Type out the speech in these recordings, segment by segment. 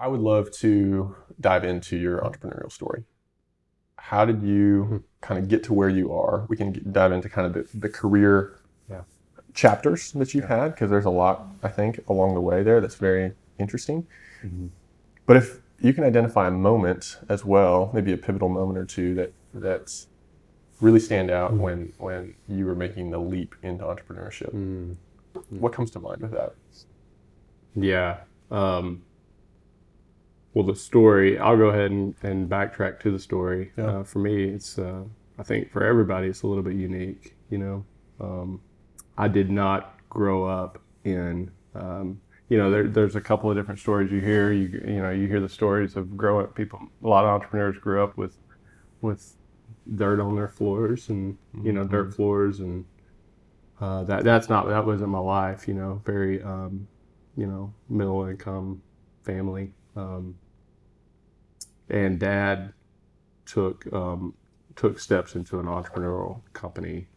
I would love to dive into your entrepreneurial story. How did you kind of get to where you are? We can dive into kind of the career Yeah. chapters that you've had, because there's a lot, I think, along the way there that's very interesting. Mm-hmm. But if you can identify a moment as well, maybe a pivotal moment or two that's really stand out when you were making the leap into entrepreneurship. What comes to mind with that? Yeah. Well, the story, I'll go ahead and backtrack to the story. Yeah. For me, it's, I think for everybody, it's a little bit unique. I did not grow up in, there's a couple of different stories you hear. You hear the stories of growing up. A lot of entrepreneurs grew up with dirt on their floors and, dirt floors. And that wasn't my life, very, middle income family. And Dad took steps into an entrepreneurial company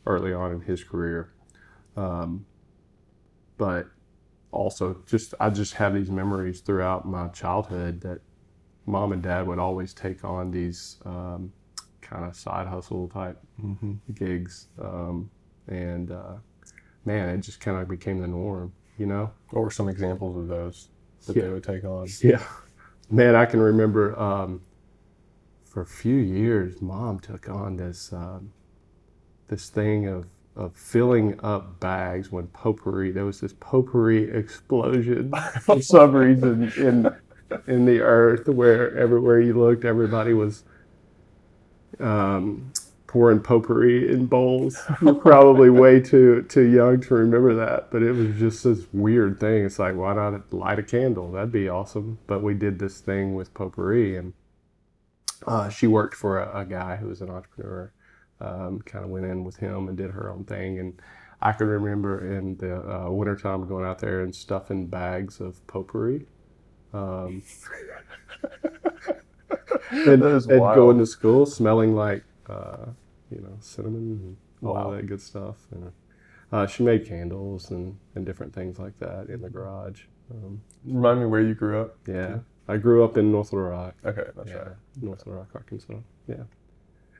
early on in his career, but also I just have these memories throughout my childhood that Mom and Dad would always take on these kind of side hustle type gigs, and man, it just kind of became the norm, What were some examples of those that they would take on? Yeah. Man, I can remember for a few years, Mom took on this thing of filling up bags when there was this potpourri explosion for some reason in the earth, where everywhere you looked, everybody was pouring potpourri in bowls. You're probably way too young to remember that, but it was just this weird thing. It's like, why not light a candle? That'd be awesome. But we did this thing with potpourri, and she worked for a guy who was an entrepreneur. Kind of went in with him and did her own thing. And I can remember in the wintertime going out there and stuffing bags of potpourri. And going to school smelling like cinnamon and all that good stuff. And she made candles and different things like that in the garage. Remind me where you grew up. Yeah, I grew up in North Little Rock. Okay, that's right. North Little Rock, Arkansas. Yeah.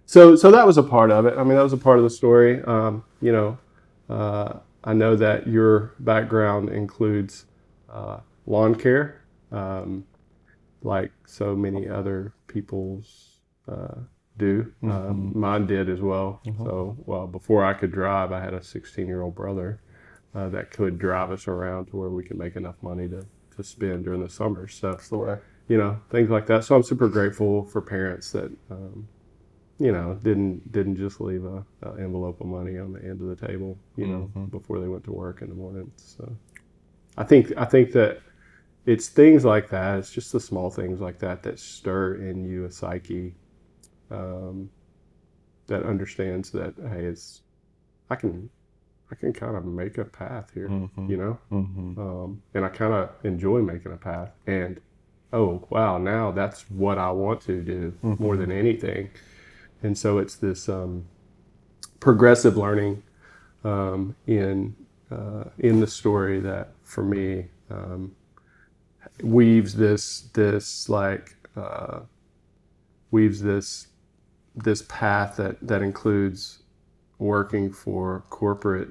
So that was a part of it. I mean, that was a part of the story. I know that your background includes lawn care, like so many other people's do. Mine did as well. So, before I could drive, I had a 16-year-old brother that could drive us around to where we could make enough money to spend during the summer. So, That's the way. Things like that. So I'm super grateful for parents that, didn't just leave a envelope of money on the end of the table, before they went to work in the morning. So I think that it's things like that. It's just the small things like that stir in you a psyche that understands that, hey, I can kind of make a path here, and I kind of enjoy making a path. And oh wow, now that's what I want to do more than anything. And so it's this progressive learning in the story that, for me, weaves this path that includes working for corporate,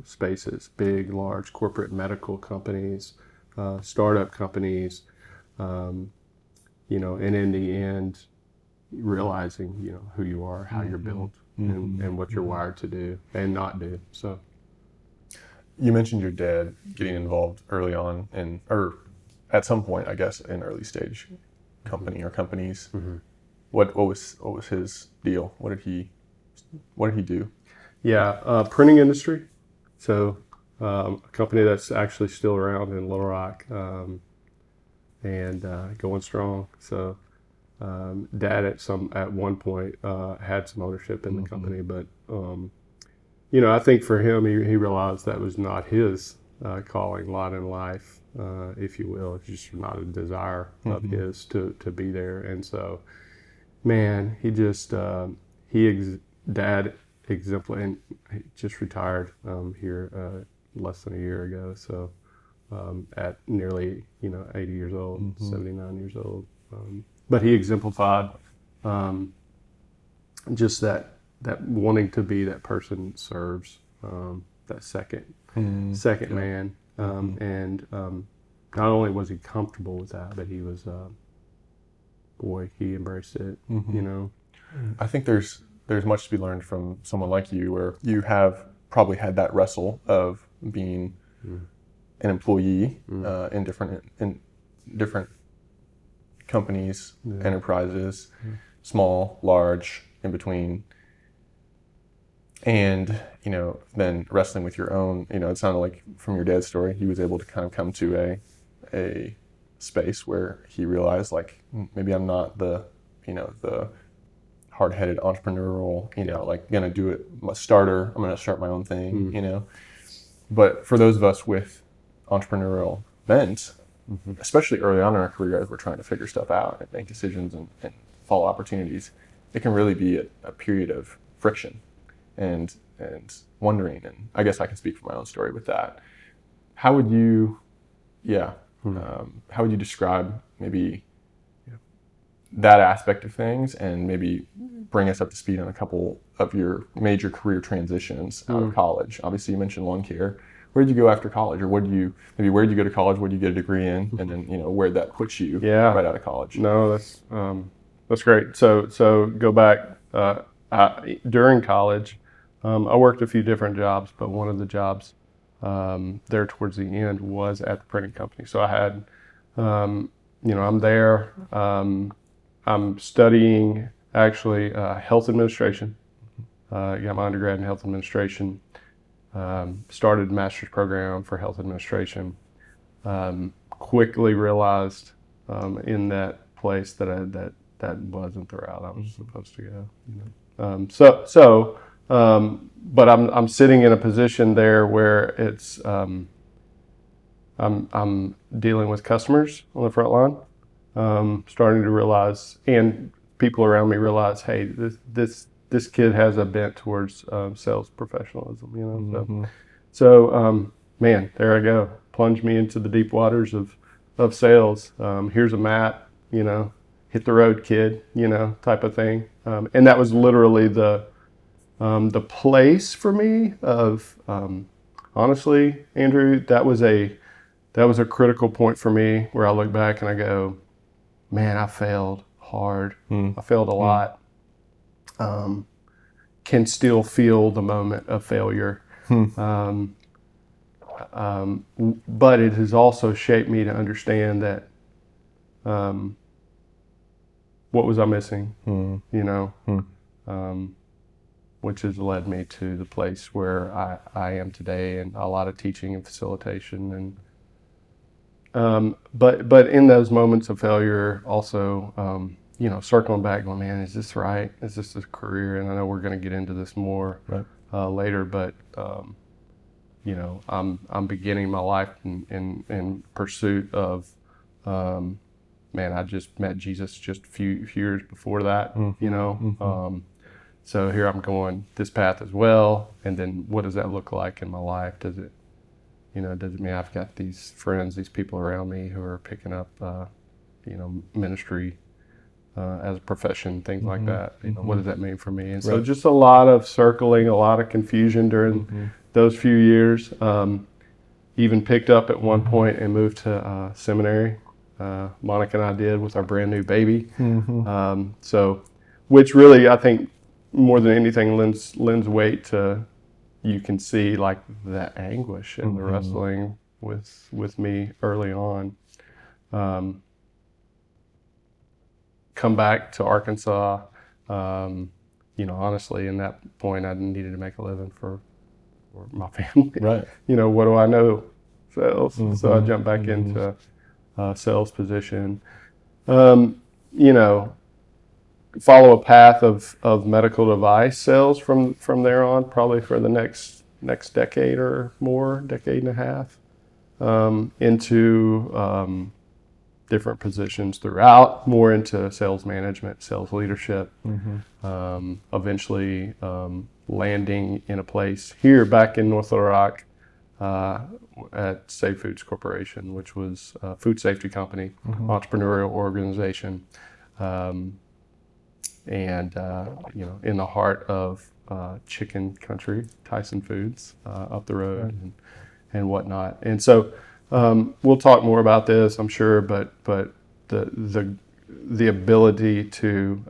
spaces, big, large corporate medical companies, startup companies, and in the end, realizing, who you are, how you're built, and what you're wired to do and not do. So, you mentioned your dad getting involved early on, or at some point, I guess, in early stage company or companies. What was his deal? What did he do? Yeah, printing industry. So, a company that's actually still around in Little Rock, and going strong. So, Dad at one point had some ownership in the company, but I think for him, he realized that was not his calling, lot in life, if you will. It's just not a desire of his to be there. And so, man, he just Dad exemplary, and he just retired here less than a year ago. So at nearly 80 years old, 79 years old. But he exemplified just that wanting to be that person that serves, that second man, and not only was he comfortable with that, but he was he embraced it. I think there's much to be learned from someone like you, where you have probably had that wrestle of being an employee in different companies, enterprises, small, large, in between, and then wrestling with your own. It sounded like from your dad's story, he was able to kind of come to a space where he realized, like, maybe I'm not the hard-headed entrepreneurial, gonna do it, I'm gonna start my own thing, But for those of us with entrepreneurial bent, especially early on in our career, as we're trying to figure stuff out and make decisions and follow opportunities, it can really be a period of friction and wondering. And I guess I can speak for my own story with that. How would you describe maybe that aspect of things, and maybe bring us up to speed on a couple of your major career transitions out of college? Obviously, you mentioned lawn care. Where did you go after college, or where did you go to college? What did you get a degree in, and then where that puts you right out of college? No, that's great. So go back during college. I worked a few different jobs, but one of the jobs there towards the end was at the printing company. So I had, I'm there. I'm studying actually health administration. Got my undergrad in health administration. Started a master's program for health administration. Quickly realized in that place that wasn't the route I was supposed to go. But I'm sitting in a position there where it's I'm dealing with customers on the front line, starting to realize, and people around me realize, hey, this kid has a bent towards sales professionalism, So man, there I go. Plunge me into the deep waters of sales. Here's a mat, hit the road, kid, type of thing. And that was literally the place for me of, honestly, Andrew, that was a critical point for me where I look back and I go, man, I failed hard. I failed a lot. Can still feel the moment of failure. But it has also shaped me to understand that what was I missing, which has led me to the place where I am today, and a lot of teaching and facilitation. And but in those moments of failure, also, circling back, going, man, is this right? Is this a career? And I know we're going to get into this more later, but I'm beginning my life in pursuit of, man, I just met Jesus just a few years before that, so here I'm going this path as well. And then what does that look like in my life? Does it mean I've got these friends, these people around me who are picking up, ministry as a profession, things like that. What does that mean for me? And so just a lot of circling, a lot of confusion during those few years. Even picked up at one point and moved to seminary. Monica and I did with our brand new baby. So, which really, I think, more than anything, lends weight to, you can see like the anguish and the wrestling with me early on. Come back to Arkansas, honestly, in that point, I needed to make a living for my family. Right. What do I know? Sales. So I jumped back into a sales position. Follow a path of medical device sales from there on, probably for the next decade or more, decade and a half, into different positions throughout, more into sales management, sales leadership, eventually landing in a place here back in North Little Rock, at Safe Foods Corporation, which was a food safety company, entrepreneurial organization, and in the heart of chicken country, Tyson Foods up the road and whatnot. And so we'll talk more about this, I'm sure, but the ability to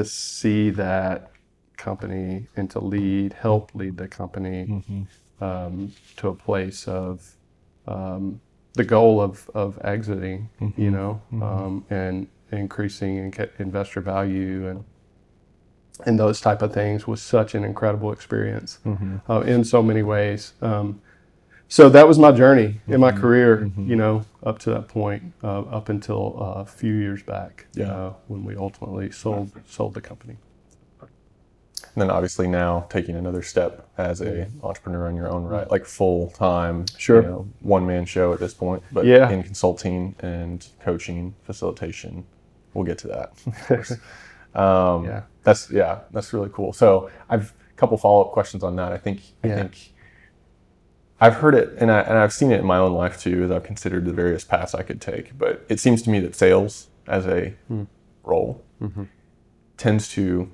see that company and to help lead the company to a place of the goal of exiting, and increasing investor value and those type of things was such an incredible experience in so many ways. So that was my journey in my career, up to that point, up until a few years back, when we ultimately sold the company. And then obviously now taking another step as a entrepreneur in your own right, like full time, one man show at this point, but in consulting and coaching, facilitation, we'll get to that. Of course. That's really cool. So I've a couple follow-up questions on that. I think I've heard it and I've seen it in my own life too, as I've considered the various paths I could take. But it seems to me that sales as a role tends to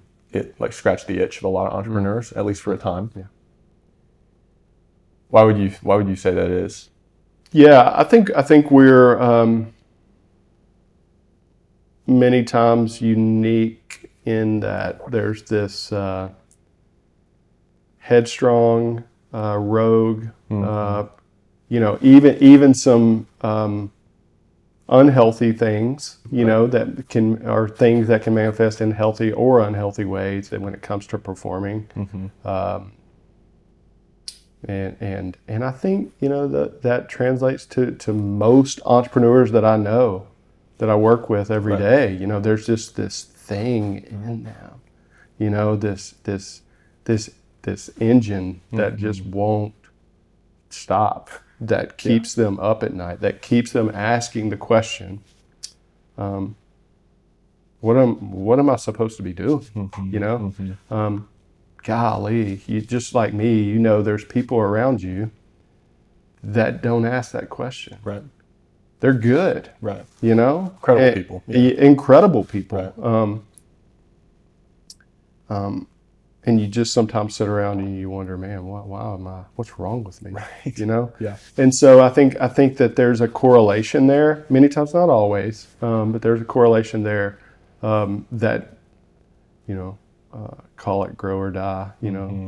scratch the itch of a lot of entrepreneurs, at least for a time. Yeah. Why would you say that is? Yeah, I think we're many times unique in that there's this headstrong, rogue, even some unhealthy things, that are things that can manifest in healthy or unhealthy ways when it comes to performing. And I think, that translates to most entrepreneurs that I know, that I work with every day. There's just this thing in them, this engine that just won't stop, that keeps them up at night, that keeps them asking the question, what am I supposed to be doing? Golly, you just like me, there's people around you that don't ask that question. Right. They're good. Right. Incredible people. Yeah. Incredible people. Right. And you just sometimes sit around and you wonder, man, what's wrong with me? Right. Yeah. And so I think that there's a correlation there. Many times, not always, but there's a correlation there that, call it grow or die,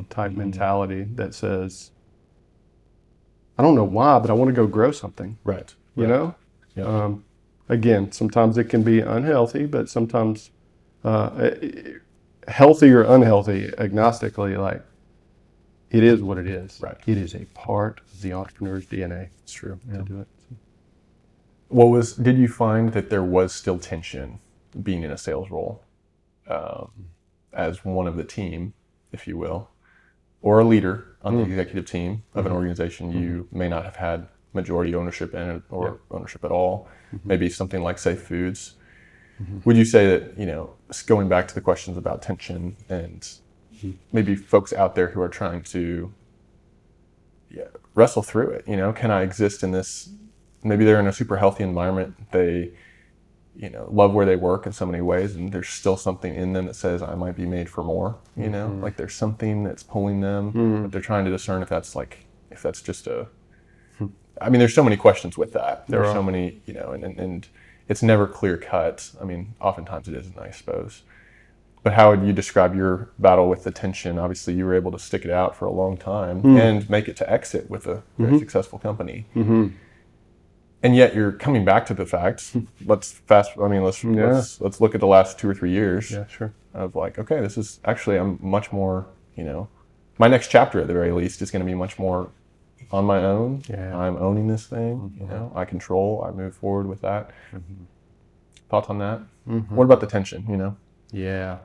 type mentality that says, I don't know why, but I want to go grow something. Right. Yeah. Again, sometimes it can be unhealthy, but sometimes healthy or unhealthy, agnostically, like it is what it is. Right. It is a part of the entrepreneur's DNA. It's true. To do it. Did you find that there was still tension being in a sales role, as one of the team, if you will, or a leader on the executive team of an organization you may not have had majority ownership in it or ownership at all, maybe something like Safe Foods? Would you say that, going back to the questions about tension and maybe folks out there who are trying to wrestle through it, can I exist in this, maybe they're in a super healthy environment, they, love where they work in so many ways, and there's still something in them that says I might be made for more, like there's something that's pulling them, but they're trying to discern if that's just there's so many questions with that. There are so many, and it's never clear cut. Oftentimes it isn't, I suppose. But how would you describe your battle with the tension? Obviously, you were able to stick it out for a long time and make it to exit with a very successful company. And yet you're coming back to the fact. Let's look at the last 2 or 3 years. Yeah, sure. Of okay, this is actually, I'm much more, my next chapter at the very least is going to be much more on my own. Yeah. I'm owning this thing. I control. I move forward with that. Thoughts on that? What about the tension? Yeah.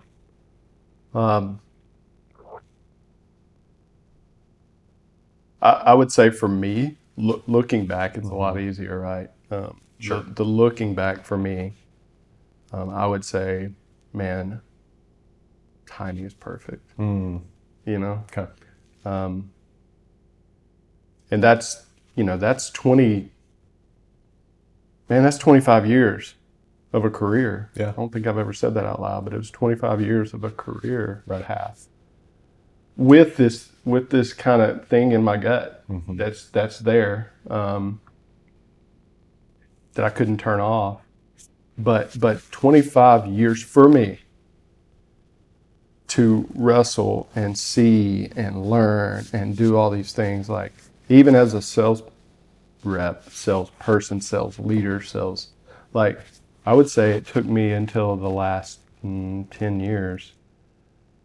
I would say for me, looking back, it's a lot easier, right? Sure. The looking back for me, I would say, man, timing is perfect. Okay. and that's 25 years of a career. Yeah. I don't think I've ever said that out loud, but it was 25 years of a career Right. path with this kind of thing in my gut that's there, that I couldn't turn off. But 25 years for me to wrestle and see and learn and do all these things, like even as a sales rep, salesperson, sales leader, like I would say it took me until the last 10 years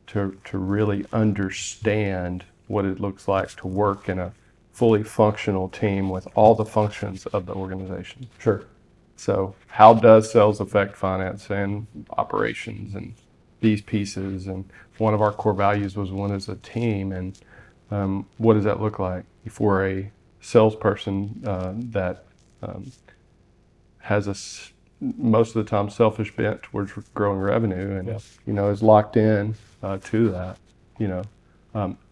to really understand what it looks like to work in a fully functional team with all the functions of the organization. Sure. So how does sales affect finance and operations and these pieces? And one of our core values was one as a team. And what does that look like for a salesperson that has most of the time selfish bent towards growing revenue and is locked in to that.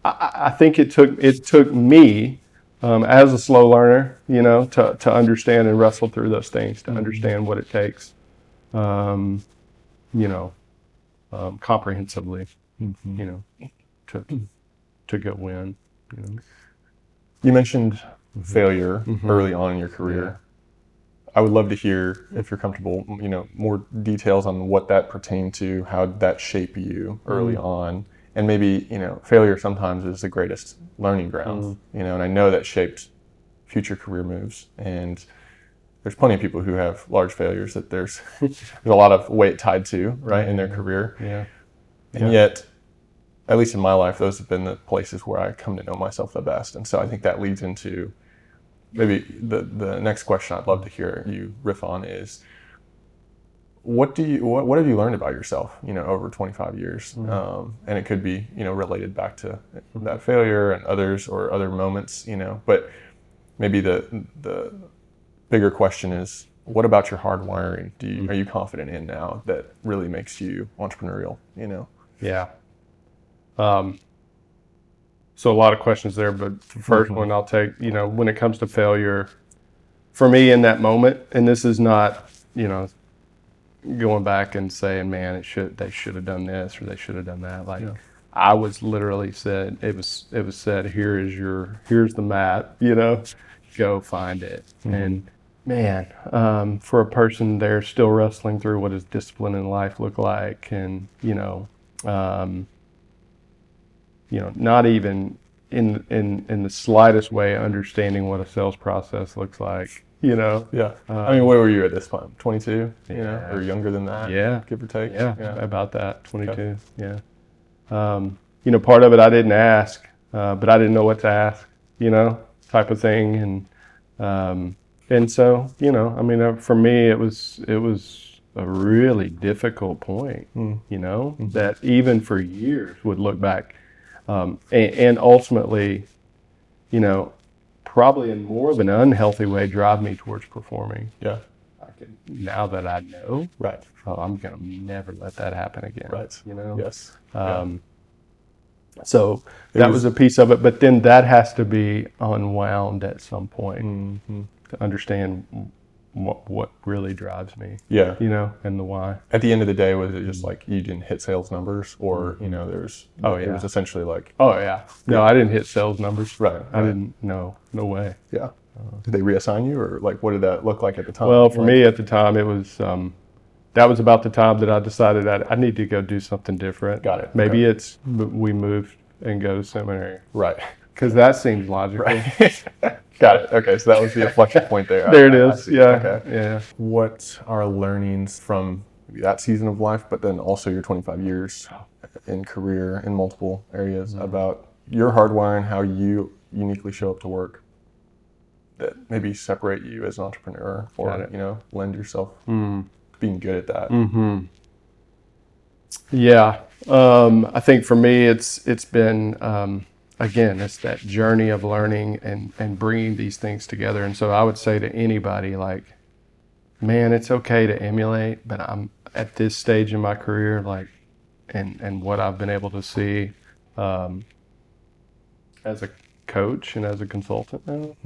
I think it took me as a slow learner, to understand and wrestle through those things, to understand what it takes, comprehensively, to go win. You mentioned failure early on in your career. Yeah. I would love to hear, if you're comfortable, more details on what that pertained to, how did that shape you early on, and maybe, failure sometimes is the greatest learning ground, and I know that shaped future career moves. And there's plenty of people who have large failures that there's a lot of weight tied to, right, in their career. Yeah. And yet, at least in my life, those have been the places where I come to know myself the best. And so I think that leads into maybe the next question I'd love to hear you riff on is, what have you learned about yourself, over 25 years? And it could be, related back to that failure and others or other moments, but maybe the bigger question is, what about your hard wiring are you confident in now that really makes you entrepreneurial, Yeah. So a lot of questions there, but the first one I'll take, when it comes to failure, for me in that moment, and this is not, going back and saying, man, they should have done this or they should have done that. Like, I was literally said, it was said, here's the map, go find it. And man, for a person there still wrestling through what does discipline in life look like, and not even in the slightest way understanding what a sales process looks like, Yeah. I mean, where were you at this time? 22, or younger than that? Yeah. Give or take? Yeah. About that, 22. Okay. Yeah. Part of it I didn't ask, but I didn't know what to ask, type of thing. And so, for me, it was a really difficult point, that even for years would look back, and ultimately, probably in more of an unhealthy way, drive me towards performing. Yeah. Now that I know, right, I'm gonna never let that happen again. Right. Yes. So that was a piece of it, but then that has to be unwound at some point to understand what really drives me. Yeah. And the why. At the end of the day, was it just like you didn't hit sales numbers, or there's it was essentially like, oh yeah, no, I didn't hit sales numbers. Right. I didn't. No way. Yeah. Did they reassign you, or like what did that look like at the time? Well, for me at the time, it was that was about the time that I decided that I need to go do something different. Got it. Maybe it's we moved and go to seminary. Right. Because that seems logical. Right. Got it. Okay, so that was the inflection point there. There it is. Yeah. Okay. Yeah. What are learnings from maybe that season of life, but then also your 25 years in career in multiple areas about your hardwiring, how you uniquely show up to work, that maybe separate you as an entrepreneur, or lend yourself being good at that? Yeah. I think for me, it's been again, it's that journey of learning and bringing these things together. And so I would say to anybody, like, man, it's okay to emulate, but I'm at this stage in my career, like, and what I've been able to see as coach and as a consultant now.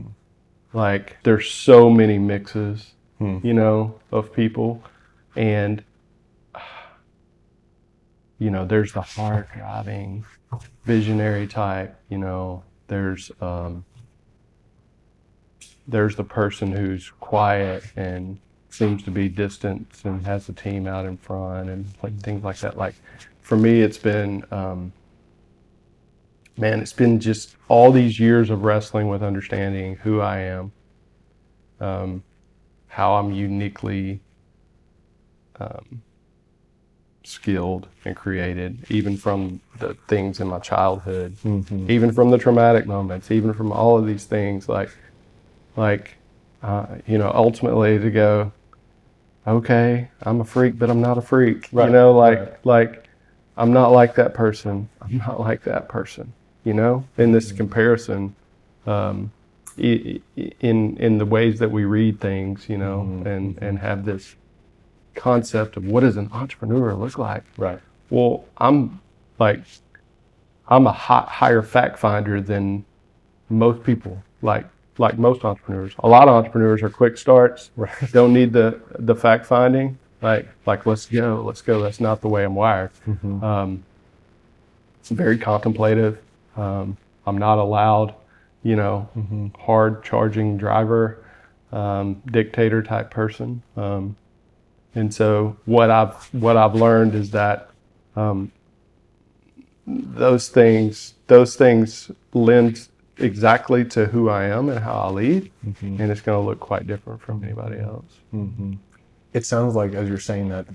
Like there's so many mixes, you know, of people, and you know, there's the hard driving visionary type, you know, there's the person who's quiet and seems to be distant and has the team out in front and like things like that. Like for me, it's been, man, it's been just all these years of wrestling with understanding who I am, how I'm uniquely skilled and created, even from the things in my childhood, even from the traumatic moments, even from all of these things, like you know, ultimately to go, okay, I'm a freak, but I'm not a freak. Right. You know, like I'm not like that person. I'm not like that person. You know, in this comparison, in the ways that we read things, you know, and have this concept of what does an entrepreneur look like? Right. Well, I'm a higher fact finder than most people. Like most entrepreneurs, a lot of entrepreneurs are quick starts. Right. Don't need the fact finding. Like let's go. That's not the way I'm wired. It's very contemplative. I'm not a loud, you know, hard charging driver, dictator type person. And so what I've learned is that those things lend exactly to who I am and how I lead, and it's going to look quite different from anybody else. It sounds like, as you're saying that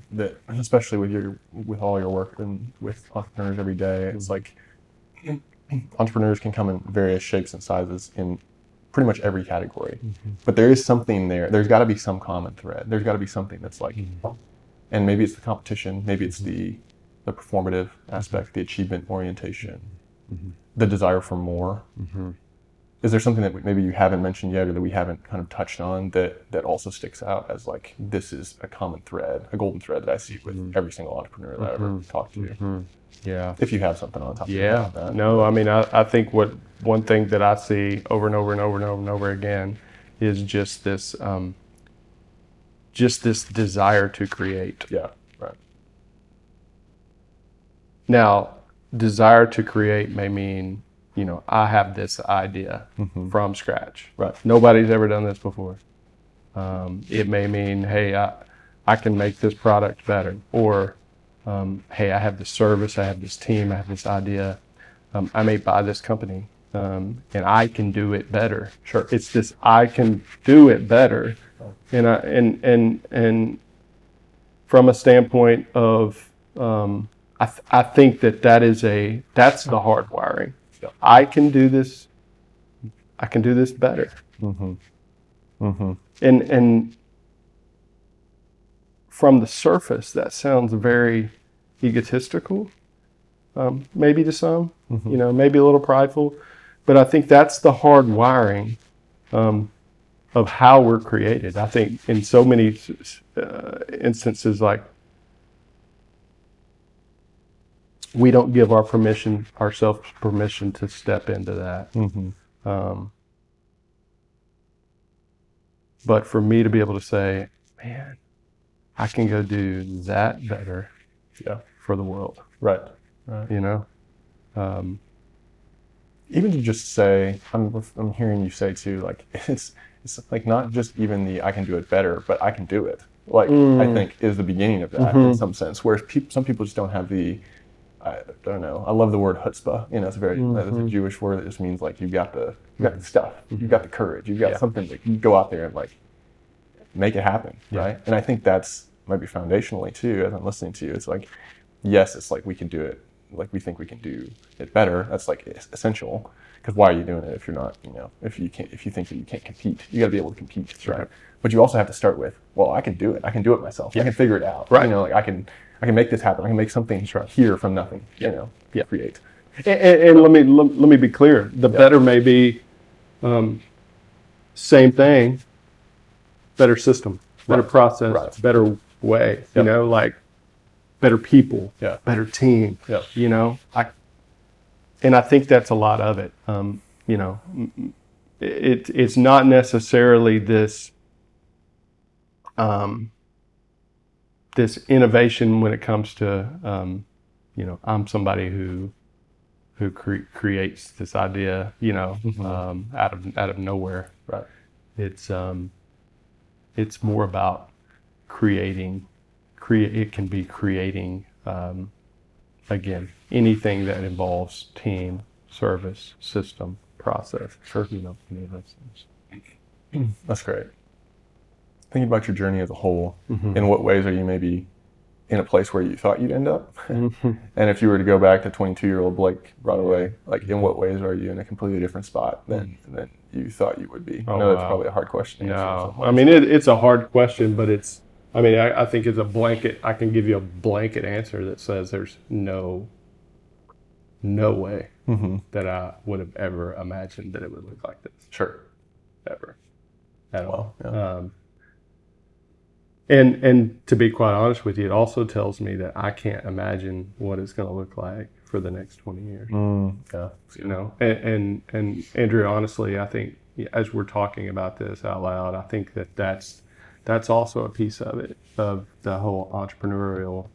especially with all your work and with entrepreneurs every day, it's like entrepreneurs can come in various shapes and sizes in pretty much every category, but there is something there. There's got to be some common thread. There's got to be something that's like, and maybe it's the competition, maybe it's the performative aspect, the achievement orientation, the desire for more. Is there something that maybe you haven't mentioned yet, or that we haven't kind of touched on that also sticks out as like, this is a common thread, a golden thread that I see with every single entrepreneur that I ever talk to? Yeah. If you have something on top of that. No, I mean, I think one thing that I see over and over and over and over and over again is just this desire to create. Yeah, right. Now, desire to create may mean, you know, I have this idea from scratch. Right. Nobody's ever done this before. It may mean, hey, I can make this product better, or hey, I have this service, I have this team, I have this idea. I may buy this company, and I can do it better. Sure. It's this I can do it better, and from a standpoint of, I think that's the hardwiring. Yeah. I can do this better. And from the surface, that sounds very egotistical, maybe to some, you know, maybe a little prideful, but I think that's the hard wiring of how we're created. I think in so many instances, like, we don't give ourselves permission to step into that. But for me to be able to say, man, I can go do that better for the world. Right. You know? Even to just say, I'm hearing you say too, like, it's like not just even the I can do it better, but I can do it. Like, I think is the beginning of that in some sense. Whereas some people just don't have the, I don't know. I love the word chutzpah. You know, it's it's a Jewish word that just means like you got the stuff, you got the courage, you got something that you go out there and like make it happen, right? And I think that's maybe foundationally too. As I'm listening to you, it's like, yes, it's like we can do it, like we think we can do it better. That's like essential. Because why are you doing it if you're not, you know, if you think that you can't compete? You got to be able to compete, that's right? But you also have to start with, well, I can do it. I can do it myself. I can figure it out, right? You know, like I can make this happen. I can make something here from nothing. You know, create. And let me be clear. The better may be same thing, better system, better process, better way. You know, like better people, better team. You know, and I think that's a lot of it. it's not necessarily this this innovation when it comes to I'm somebody who creates this idea out of nowhere. Right. It's more about creating. It can be creating again anything that involves team, service, system, process. Sure. Any of those things. That's great. Thinking about your journey as a whole, Mm-hmm. in what ways are you maybe in a place where you thought you'd end up? Mm-hmm. And if you were to go back to 22-year-old Blake Broadaway, like in what ways are you in a completely different spot than you thought you would be? I know that's probably a hard question to answer. No, I mean it's a hard question, but I think it's a blanket. I can give you a blanket answer that says there's no way that I would have ever imagined that it would look like this. Sure. Ever. At all. Yeah. And to be quite honest with you, it also tells me that I can't imagine what it's going to look like for the next 20 years. Yeah. And Andrew, honestly, I think as we're talking about this out loud, I think that's also a piece of it, of the whole entrepreneurial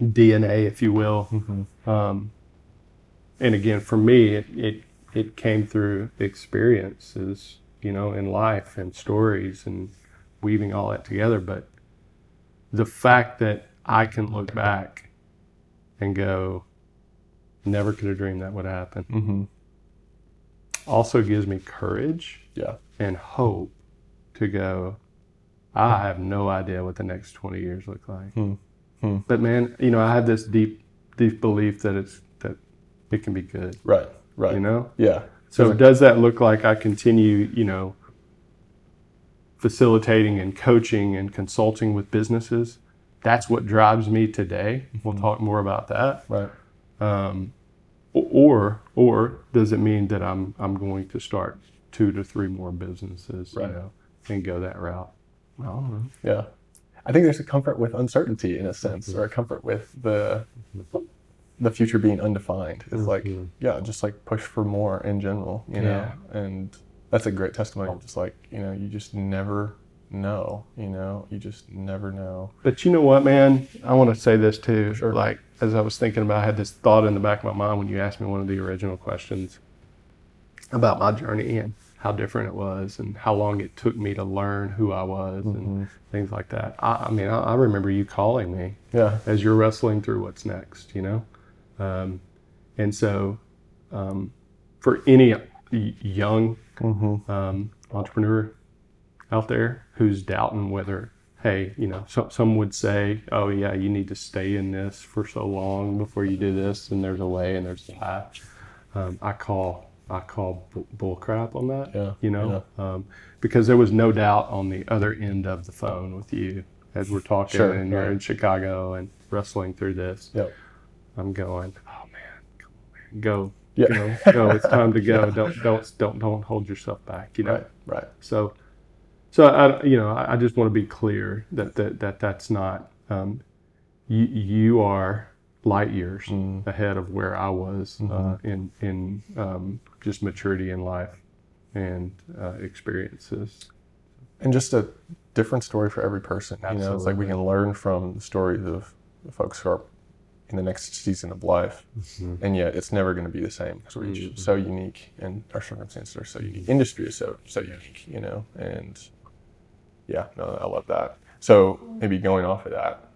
DNA, if you will. And again, for me, it came through experiences, in life and stories and weaving all that together. But the fact that I can look back and go, never could have dreamed that would happen, also gives me courage and hope to go, I have no idea what the next 20 years look like. But man, I have this deep belief that it can be good. Right. Yeah. So does that look like I continue, facilitating and coaching and consulting with businesses? That's what drives me today. We'll talk more about that. Right. Or does it mean that I'm going to start 2 to 3 more businesses, and go that route? I don't know. Yeah. I think there's a comfort with uncertainty in a sense, or a comfort with the future being undefined. It's like, just like push for more in general, and that's a great testimony. Just like, you just never know, you just never know. But you know what, man? I want to say this too. Sure. Like, as I was thinking about, I had this thought in the back of my mind when you asked me one of the original questions about my journey and how different it was and how long it took me to learn who I was and things like that. I remember you calling me as you're wrestling through what's next, and so for any young entrepreneur out there who's doubting whether, hey, some would say, oh yeah, you need to stay in this for so long before you do this, and there's a way and there's a path. I call bull crap on that, because there was no doubt on the other end of the phone with you as we're talking, and you're in Chicago and wrestling through this. I'm going, oh man, come on, man, go. Go. It's time to go. Don't hold yourself back. Right. So I just want to be clear that's not. You are light years ahead of where I was in just maturity in life and experiences. And just a different story for every person. Absolutely. It's like we can learn from the stories of the folks who are in the next season of life, and yet it's never going to be the same because we're each so unique, and our circumstances are so unique. Industry is so unique, and I love that. So maybe going off of that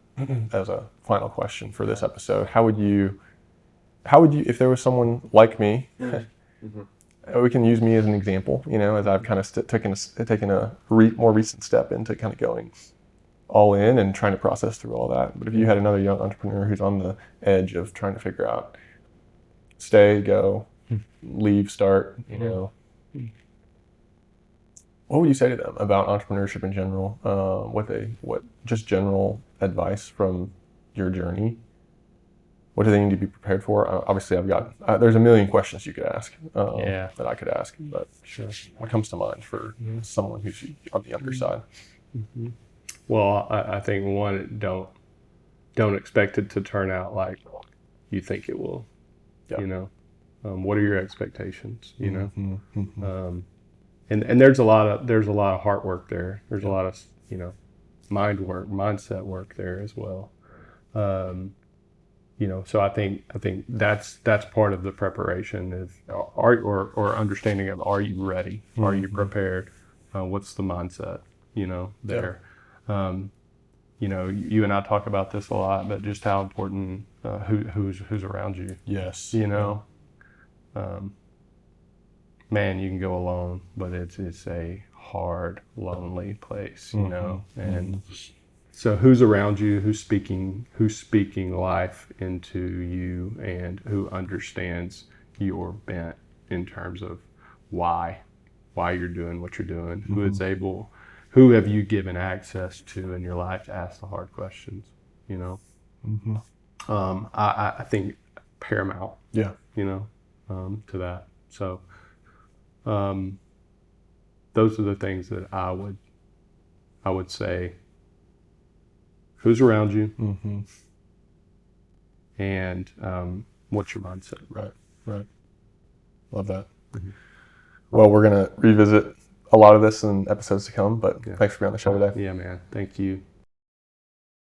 as a final question for this episode, how would you, if there was someone like me, we can use me as an example, as I've kind of taken a more recent step into kind of going all in and trying to process through all that. But if you had another young entrepreneur who's on the edge of trying to figure out stay, go, leave, start, what would you say to them about entrepreneurship in general? What just general advice from your journey? What do they need to be prepared for? Obviously, I've got there's a million questions you could ask that I could ask, but what comes to mind for someone who's on the younger side? Well, I think one, don't expect it to turn out like you think it will. What are your expectations? You know, Mm-hmm. and there's a lot of heart work there. There's a lot of mindset work there as well. So I think that's part of the preparation is or understanding of, are you ready? Are you prepared? What's the mindset? There. You and I talk about this a lot, but just how important who's around you. Yes. Man, you can go alone, but it's a hard, lonely place, and so who's around you, who's speaking life into you, and who understands your bent in terms of why you're doing what you're doing, who have you given access to in your life to ask the hard questions, I think paramount, Yeah. to that. So, those are the things that I would say. Who's around you, and what's your mindset? Right. Love that. Well, we're gonna revisit a lot of this in episodes to come, but thanks for being on the show today. Yeah, man. Thank you.